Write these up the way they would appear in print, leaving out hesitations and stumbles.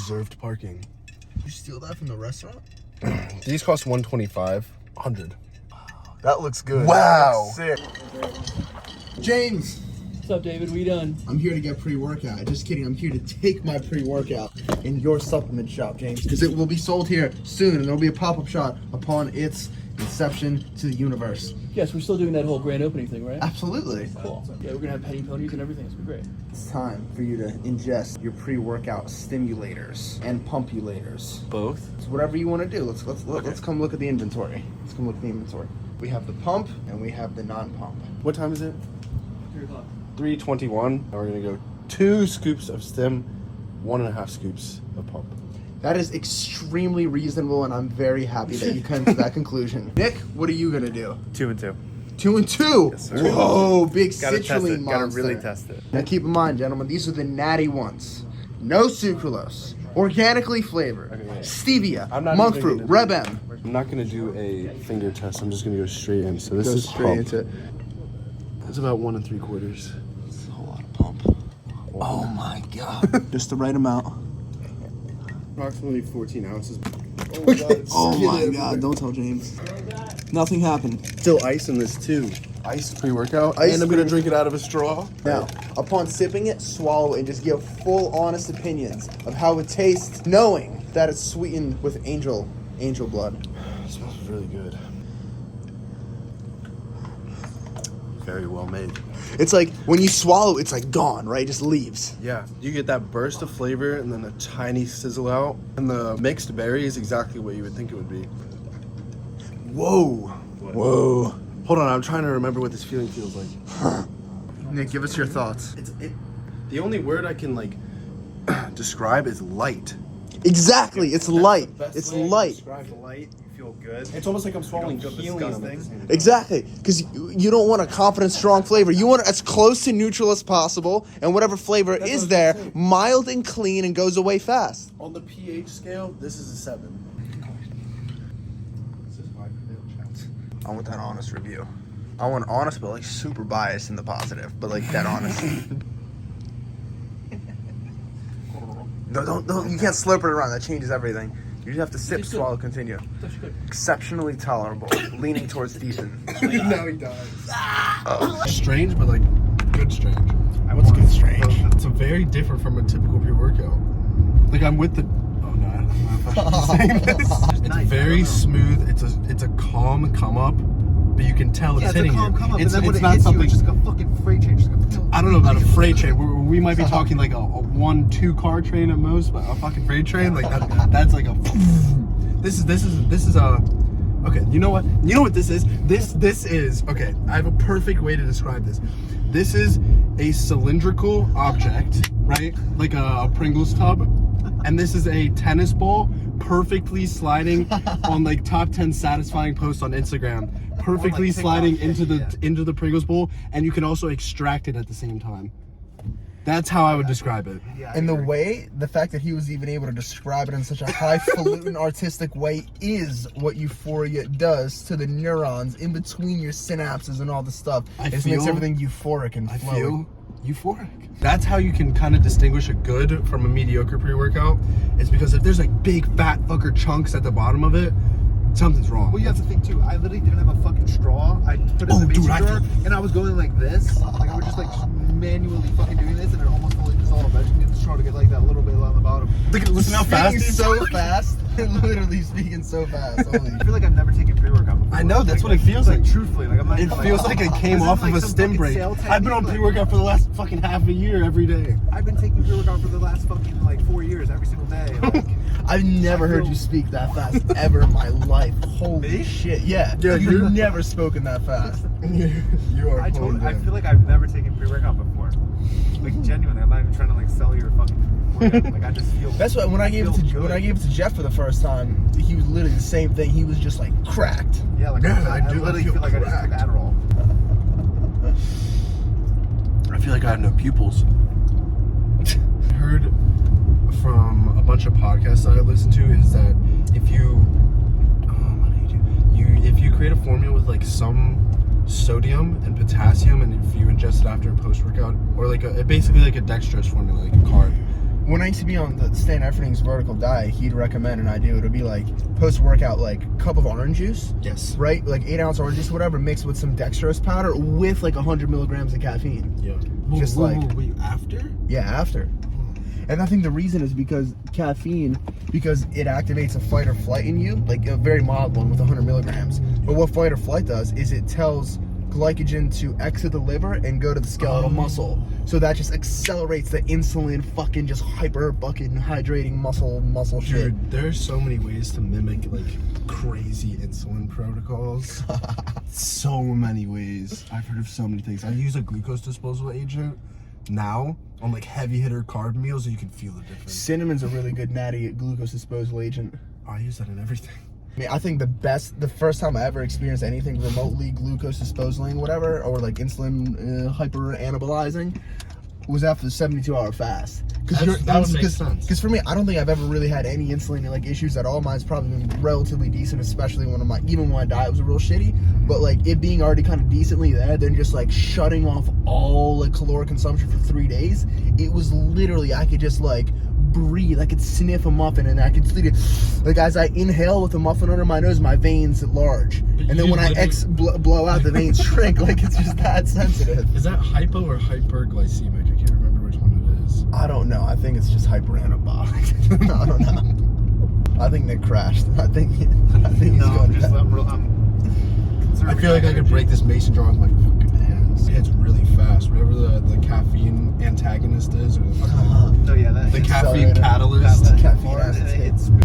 reserved parking. Did you steal that from the restaurant? These cost $125. 100. That looks good. Wow. Sick. James. What's up, David? We done? I'm here to get pre-workout. Just kidding. I'm here to take my pre-workout in your supplement shop, James, because it will be sold here soon, and there will be a pop-up shop upon its inception to the universe. Yes, we're still doing that whole grand opening thing, right? Absolutely. Cool. Yeah, we're gonna have penny ponies and everything. It's gonna be great. It's time for you to ingest your pre-workout stimulators and pumpulators. Both? So whatever you want to do. Let's come look at the inventory. Let's come look at the inventory. We have the pump and we have the non-pump. What time is it? 3 o'clock. 3:21. And we're gonna go 2 scoops of stim, 1.5 scoops of pump. That is extremely reasonable, and I'm very happy that you came to that conclusion. Nick, what are you gonna do? 2 and 2. 2 and 2. Yes, sir. Whoa, big Gotta test citrulline it. monster. Gotta really test it. Now keep in mind, gentlemen, these are the natty ones. No sucralose, organically flavored, Okay. stevia, I'm not monk even fruit, gonna Reb do- M. I'm not gonna do a finger test. I'm just gonna go straight in. So this Go is straight pump. into it. It's about 1 3/4. It's a whole lot of pump. Oh my god. Just the right amount. Approximately 14 ounces. Oh my god. It's Oh my skidding god, everywhere. don't tell James. Nothing happened. Still ice in this too. Ice pre-workout. Ice And I'm gonna drink it out of a straw. Now, upon sipping it, swallow it and just give full honest opinions of how it tastes, knowing that it's sweetened with angel blood. It smells really good. Very well made. It's like when you swallow, it's like gone, right? It just leaves. Yeah, you get that burst of flavor and then a tiny sizzle out. And the mixed berry is exactly what you would think it would be. Whoa. Whoa. Hold on, I'm trying to remember what this feeling feels like. Nick, give us your thoughts. The only word I can like describe is light. Exactly, it's light. It's light. Describe light. You feel good. It's almost like I'm swallowing feel helium. disgusting. Exactly, because you don't want a confident, strong flavor. You want it as close to neutral as possible, and whatever flavor That's is what there, I'm saying. mild and clean and goes away fast. On the pH scale, this is a 7. I want that honest review. I want honest, but like super biased in the positive, but like that honest. No, don't. You can't slurp it around. That changes everything. You just have to sip, swallow, continue. Exceptionally tolerable, leaning towards decent. Now he dies. Strange, but like good strange. What's good strange? It's a very different from a typical pre-workout. Like I'm with the. Oh no, I don't know if I should be saying this. It's very smooth. It's a calm come up, but you can tell it's hitting you. It's not something. It's just like a fucking freight train. I don't know about a freight train. We might be talking like a 1-2 car train at most, but a fucking freight train like that's like a. This is a. Okay, you know what? You know what this is? This is okay. I have a perfect way to describe this. This is a cylindrical object, right? Like a Pringles tub, and this is a tennis ball perfectly sliding on like top 10 satisfying posts on Instagram. Perfectly sliding into the Pringles bowl, and you can also extract it at the same time. That's how I would describe it. And the fact that he was even able to describe it in such a highfalutin, artistic way is what euphoria does to the neurons in between your synapses and all the stuff. It just makes everything euphoric and I flowy. feel euphoric. That's how you can kind of distinguish a good from a mediocre pre-workout. It's because if there's like big fat fucker chunks at the bottom of it, something's wrong. Well, you have to think too. I literally didn't have a fucking straw. I put it in the mason jar, and I was going like this. Like I was just like manually fucking doing this, and it almost fully dissolved. I just needed the straw to get like that little bit on the bottom. Listen how fast Speaking he's so fast. Literally speaking so fast. Holy. I feel like I've never taken pre-workout before. I know, that's what it feels like. Truthfully, like I'm not. It even, feels like it came this off isn't of a some stim fucking break. sale I've been on technique, pre-workout for the last fucking half a year every day. I've been taking pre-workout for the last fucking like 4 years every single day. Like, I've never heard you speak that fast ever in my life. Holy shit. Yeah. Yeah, You've never spoken that fast. You are. I feel like I've never taken pre-workout before. Like genuinely, I'm not even trying to like sell your fucking workout. Like I just feel. That's why when I gave it to Jeff for the first time, he was literally the same thing. He was just like cracked. Yeah, like Yeah, I I do. literally I feel feel like I just took cracked. Adderall. I feel like I have no pupils. I heard from a bunch of podcasts that I listen to is that if you if you create a formula with like some sodium and potassium, and if you ingest it after a post-workout, or like basically like a dextrose formula, like a carb, when I used to be on the Stan Efferding's vertical diet, he'd recommend, and I do, it'll be like post-workout, like cup of orange juice. Yes. Right? Like 8-ounce orange juice, whatever, mixed with some dextrose powder with like 100 milligrams of caffeine. Yeah. Just like wait, after? Yeah, after. And I think the reason is because caffeine, because it activates a fight or flight in you, like a very mild one with 100 milligrams. But what fight or flight does is it tells glycogen to exit the liver and go to the skeletal muscle. So that just accelerates the insulin fucking just hyper fucking hydrating muscle shit. Dude, there's so many ways to mimic like crazy insulin protocols. So many ways. I've heard of so many things. I use a glucose disposal agent now on like heavy hitter carb meals so you can feel the difference. Cinnamon's a really good natty glucose disposal agent. I use that in everything. I mean, I think the first time I ever experienced anything remotely glucose disposaling, whatever, or like insulin hyper anabolizing, was after the 72-hour fast. Because for me, I don't think I've ever really had any insulin like issues at all. Mine's probably been relatively decent, especially when even when my diet was real shitty. But like it being already kind of decently there, then just like shutting off all like caloric consumption for 3 days, it was literally I could just like breathe. I could sniff a muffin and I could like as I inhale with a muffin under my nose, my veins enlarge, and then when I blow out, the veins shrink. Like it's just that sensitive. Is that hypo or hyperglycemic? I can't remember which one it is. I don't know. I think it's just hyperanabolic. I don't know. I think Nick crashed. I think he's going to I feel like I could break this mason jar with my fucking hands. It's really fast. Whatever the caffeine antagonist is, or the caffeine catalyst.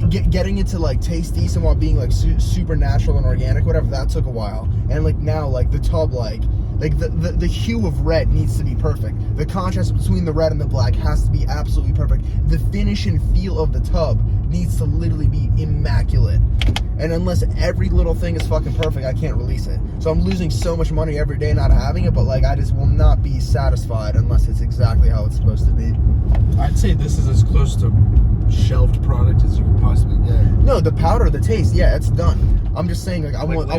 Getting it to like taste decent while being like super natural and organic, whatever, that took a while. And like now, like the tub, like the hue of red needs to be perfect. The contrast between the red and the black has to be absolutely perfect. The finish and feel of the tub needs to literally be immaculate. And unless every little thing is fucking perfect, I can't release it. So I'm losing so much money every day not having it, but like I just will not be satisfied unless it's exactly how it's supposed to be. I'd say this is as close to shelved product as you could possibly get. No, the powder, the taste, yeah, it's done. I'm just saying, like I want the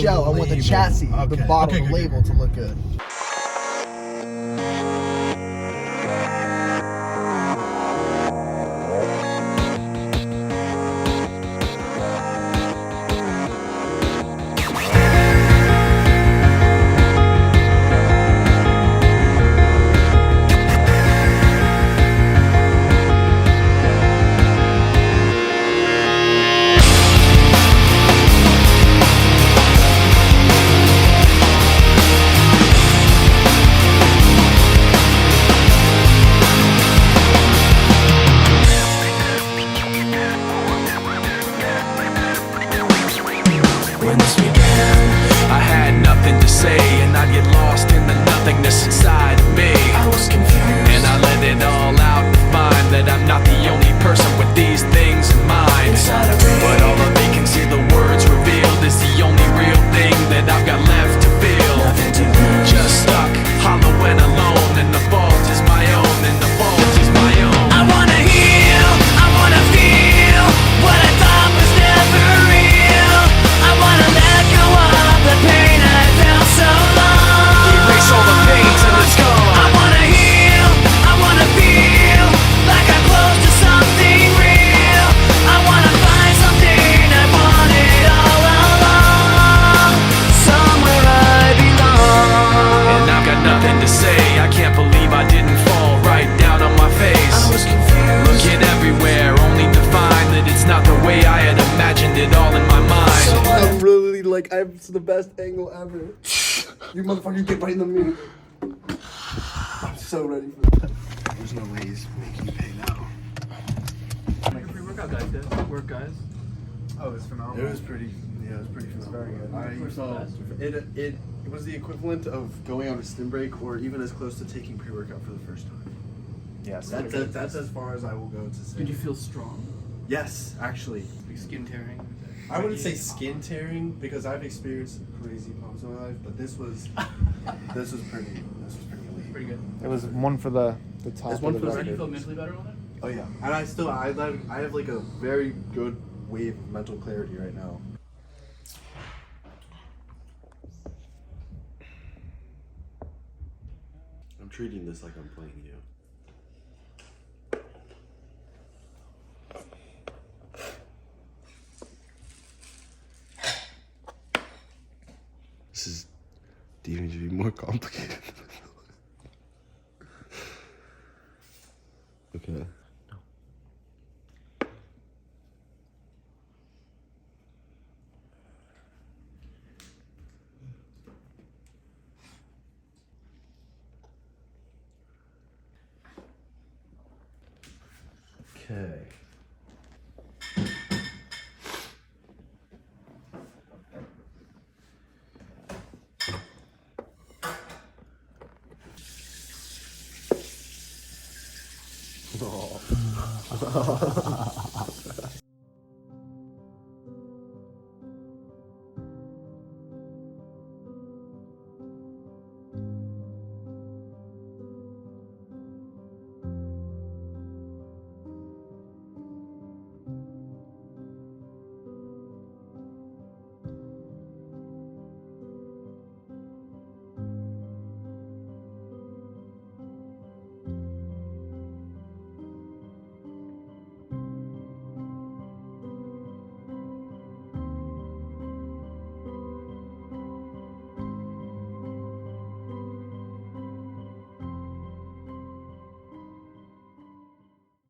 shell, I want the chassis, the bottle, the label to look good. When this began, I had nothing to say, and I'd get lost in the nothingness inside of me. I was confused, and I let it all out to find that I'm not the only person with these things in mind. But all of me can see the words revealed is the only real thing that I've got left to feel. Just stuck, hollow and alone, and the fault is my own, and the fault is my own. I wanna heal, I wanna feel what I thought was never real. I wanna let go of the pain I felt so long. Erase all the pain till it's gone. I wanna heal, I wanna feel like I'm close to something real. I wanna find something I wanted all along, somewhere I belong. And I've got nothing to say, I can't believe I didn't fall right down on my face. I was confused, looking everywhere only to find that it's not the way I had imagined it all in my mind. I'm really like, it's the best angle ever. You motherfucker, get right in the mirror. I'm so ready for that. There's no way he's making you pay now. Your pre-workout guys did. Good work, guys. Oh, it's phenomenal. It was pretty phenomenal. very good. It was the equivalent of going on a stim break, or even as close to taking pre-workout for the first time. Yes. That's as far as I will go to say. Did you feel strong? Yes, actually. Like skin tearing? I wouldn't say skin tearing because I've experienced some crazy pumps in my life, but this was pretty elite. Pretty good. It was one for the top There's one of for the the Do you record. feel mentally better on it? Oh yeah, and I have like a very good wave of mental clarity right now. I'm treating this like I'm playing you. complicated. Okay. Okay. Oh.